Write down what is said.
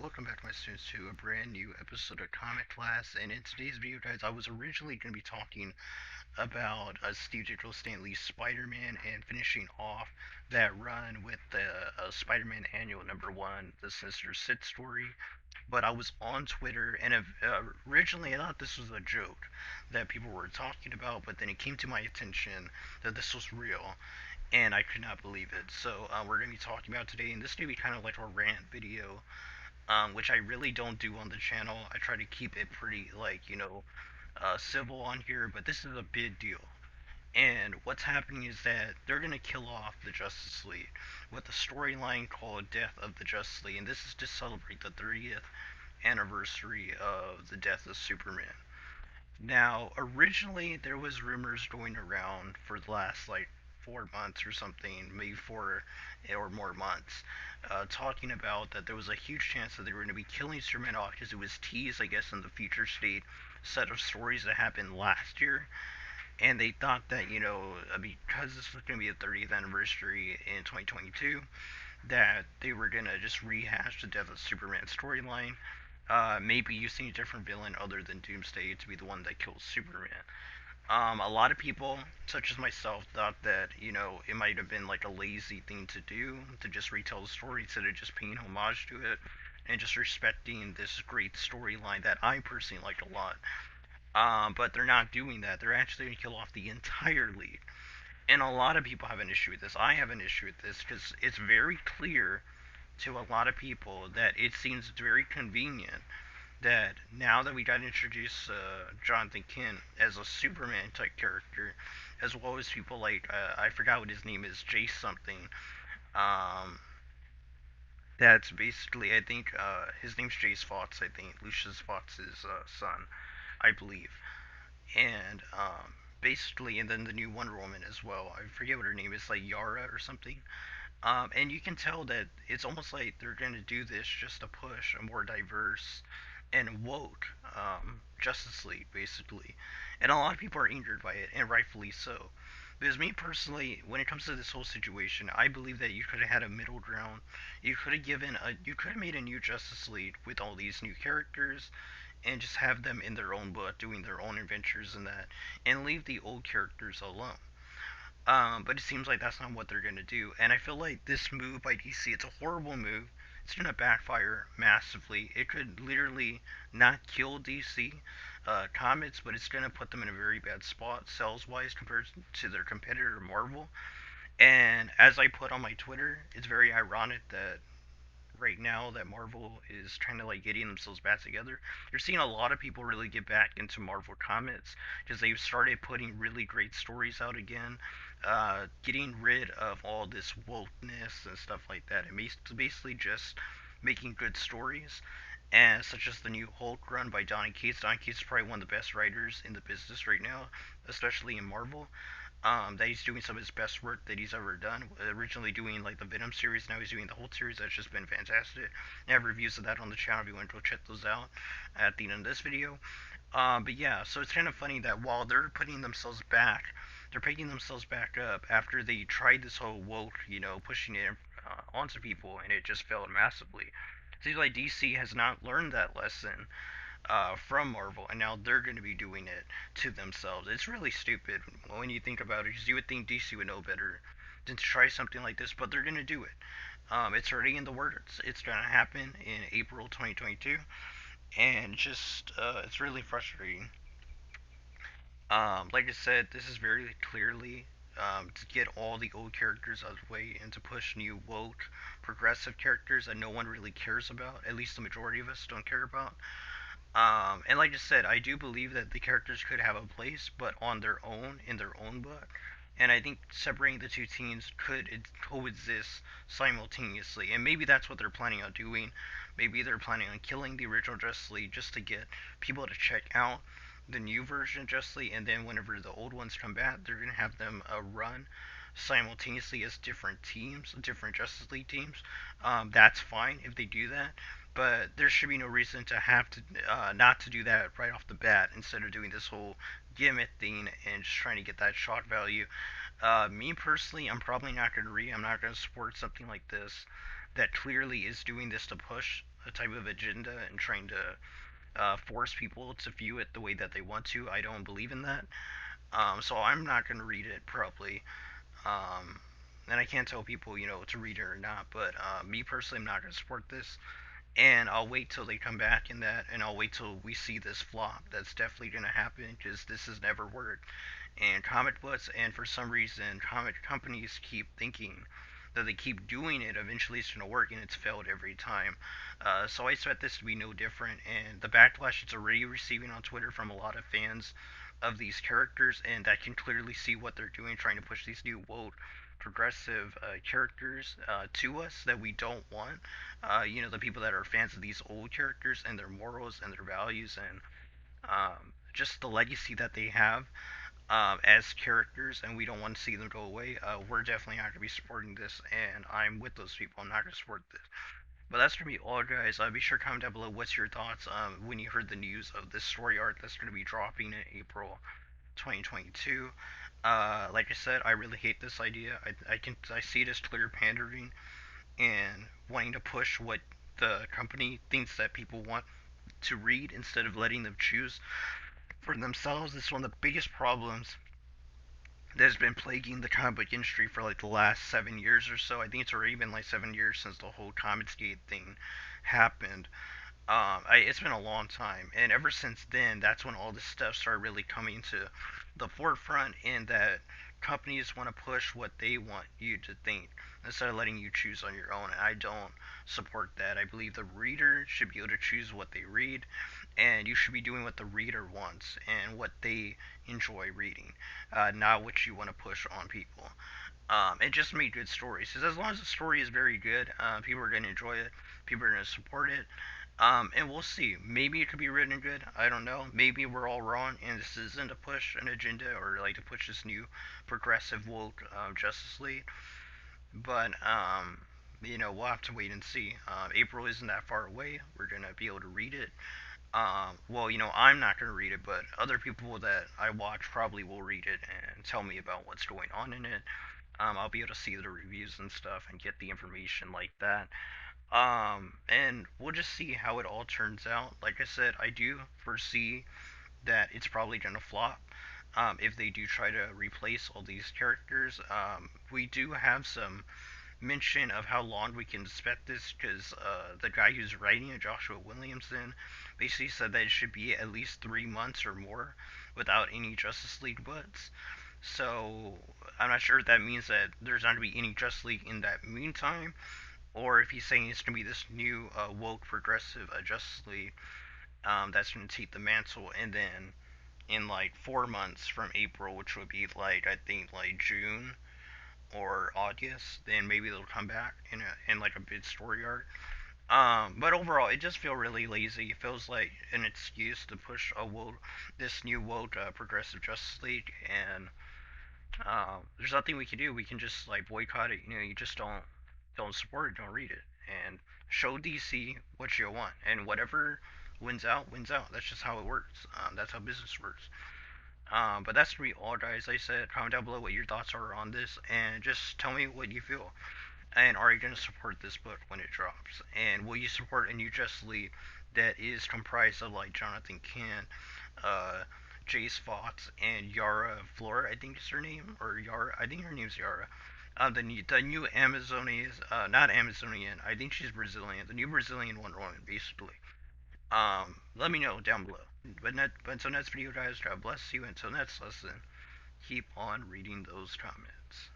Welcome back, my students, to a brand new episode of Comic Class. And in today's video, guys, I was originally going to be talking about Steve Ditko Stan Lee's Spider-Man and finishing off that run with the Spider-Man Annual #1, the Sinister Six story. But I was on Twitter, and originally I thought this was a joke that people were talking about, but then it came to my attention that this was real, and I could not believe it. So we're going to be talking about today, and this is going to be kind of like a rant video, which I really don't do on the channel. I try to keep it pretty, civil on here, but this is a big deal. And what's happening is that they're going to kill off the Justice League with a storyline called Death of the Justice League, and this is to celebrate the 30th anniversary of the death of Superman. Now, originally there was rumors going around for the last 4 months or something, maybe 4 or more months, talking about that there was a huge chance that they were going to be killing Superman off because it was teased, I guess, in the future state set of stories that happened last year. And they thought that, because this was going to be the 30th anniversary in 2022, that they were going to just rehash the Death of Superman storyline, maybe using a different villain other than Doomsday to be the one that kills Superman. A lot of people, such as myself, thought that it might have been like a lazy thing to do to just retell the story instead of just paying homage to it and just respecting this great storyline that I personally like a lot. But they're not doing that. They're actually going to kill off the entire league, and a lot of people have an issue with this. I have an issue with this because it's very clear to a lot of people that it seems very convenient that now that we got to introduce Jonathan Kent as a Superman type character, as well as people like I forgot what his name is, Jace something. Um, that's basically I think his name's Jace Fox. I think Lucius Fox's son, I believe, and basically, and then the new Wonder Woman as well. I forget what her name is, like Yara or something. And you can tell that it's almost like they're going to do this just to push a more diverse and woke Justice League, basically. And a lot of people are injured by it, and rightfully so. Because me personally, when it comes to this whole situation, I believe that you could have had a middle ground. You could have made a new Justice League with all these new characters, and just have them in their own book, doing their own adventures and that, and leave the old characters alone. But it seems like that's not what they're gonna do, and I feel like this move by DC, it's a horrible move. It's gonna backfire massively. It could literally not kill DC Comics, but it's gonna put them in a very bad spot sales-wise compared to their competitor Marvel. And as I put on my Twitter, it's very ironic that right now that Marvel is trying to getting themselves back together. You're seeing a lot of people really get back into Marvel comics because they've started putting really great stories out again, getting rid of all this wokeness and stuff like that, and basically just making good stories. And such as the new Hulk run by Donny Cates. Donny Cates is probably one of the best writers in the business right now, especially in Marvel. That he's doing some of his best work that he's ever done. Originally doing the Venom series, now he's doing the whole series. That's just been fantastic. I have reviews of that on the channel if you want to go check those out at the end of this video. But yeah, so it's kind of funny that while they're picking themselves back up after they tried this whole woke, pushing it onto people, and it just failed massively. It seems like DC has not learned that lesson from Marvel, and now they're going to be doing it to themselves. It's really stupid when you think about it, because you would think DC would know better than to try something like this, but they're going to do it. It's already in the works. It's going to happen in April 2022, and it's really frustrating. Like I said, this is very clearly to get all the old characters out of the way and to push new woke, progressive characters that no one really cares about. At least the majority of us don't care about. And like I said, I do believe that the characters could have a place, but on their own, in their own book. And I think separating the two teams could coexist simultaneously. And maybe that's what they're planning on doing. Maybe they're planning on killing the original Justice League just to get people to check out the new version of Justice League. And then whenever the old ones come back, they're going to have them run simultaneously as different teams, different Justice League teams. That's fine if they do that, but there should be no reason to have to not to do that right off the bat instead of doing this whole gimmick thing and just trying to get that shock value. Me personally, I'm not going to support something like this that clearly is doing this to push a type of agenda and trying to force people to view it the way that they want to. I don't believe in that. So I'm not going to read it probably. Um, and I can't tell people, to read it or not. But me personally, I'm not going to support this. And I'll wait till they come back in that, and I'll wait till we see this flop. That's definitely going to happen because this has never worked. And comic books, and for some reason, comic companies keep thinking that they keep doing it, eventually it's going to work, and it's failed every time. So I expect this to be no different, and the backlash it's already receiving on Twitter from a lot of fans of these characters, and that can clearly see what they're doing, trying to push these new woke progressive characters to us that we don't want. The people that are fans of these old characters and their morals and their values and just the legacy that they have as characters, and we don't want to see them go away. We're definitely not going to be supporting this, and I'm with those people. I'm not going to support this. But that's going to be all, guys. Be sure to comment down below what's your thoughts when you heard the news of this story arc that's going to be dropping in April 2022. Like I said, I really hate this idea. I see it as clear pandering and wanting to push what the company thinks that people want to read instead of letting them choose for themselves. It's one of the biggest problems that has been plaguing the comic book industry for like the last 7 years or so. I think it's already been like 7 years since the whole Comicsgate thing happened. It's been a long time, and ever since then, that's when all this stuff started really coming to the forefront, and that companies want to push what they want you to think instead of letting you choose on your own. And I don't support that. I believe the reader should be able to choose what they read, and you should be doing what the reader wants and what they enjoy reading, not what you want to push on people. And just make good stories. Because as long as the story is very good, people are going to enjoy it. People are going to support it. And we'll see. Maybe it could be written good. I don't know. Maybe we're all wrong, and this isn't to push an agenda or like to push this new progressive woke Justice League. But we'll have to wait and see. April isn't that far away. We're gonna be able to read it. Well, I'm not gonna read it, but other people that I watch probably will read it and tell me about what's going on in it. I'll be able to see the reviews and stuff and get the information like that. And we'll just see how it all turns out. Like I said, I do foresee that it's probably gonna flop. If they do try to replace all these characters, we do have some mention of how long we can expect this because the guy who's writing it, Joshua Williamson, basically said that it should be at least 3 months or more without any Justice League books. So I'm not sure if that means that there's not going to be any Justice League in that meantime, or if he's saying it's going to be this new woke progressive Justice League that's going to take the mantle, and then in like 4 months from April, which would be like I think like June or August, then maybe they'll come back in like a big story arc. But overall, it just feels really lazy. It feels like an excuse to push this new woke progressive Justice League, and there's nothing we can do. We can just like boycott it. You just don't support it, don't read it, and show DC what you want, and whatever wins out wins out. That's just how it works. That's how business works. But that's really all, guys. Like I said, comment down below what your thoughts are on this, and just tell me what you feel. And are you going to support this book when it drops? And will you support a new Justice League that is comprised of like Jonathan Kent, uh, Jace Fox, and Yara Flora? I think is her name, or Yara. I think her name's Yara. The new Amazonian, not Amazonian. I think she's Brazilian. The new Brazilian Wonder Woman, basically. Let me know down below. But until next video, guys, God bless you. Until next lesson, keep on reading those comments.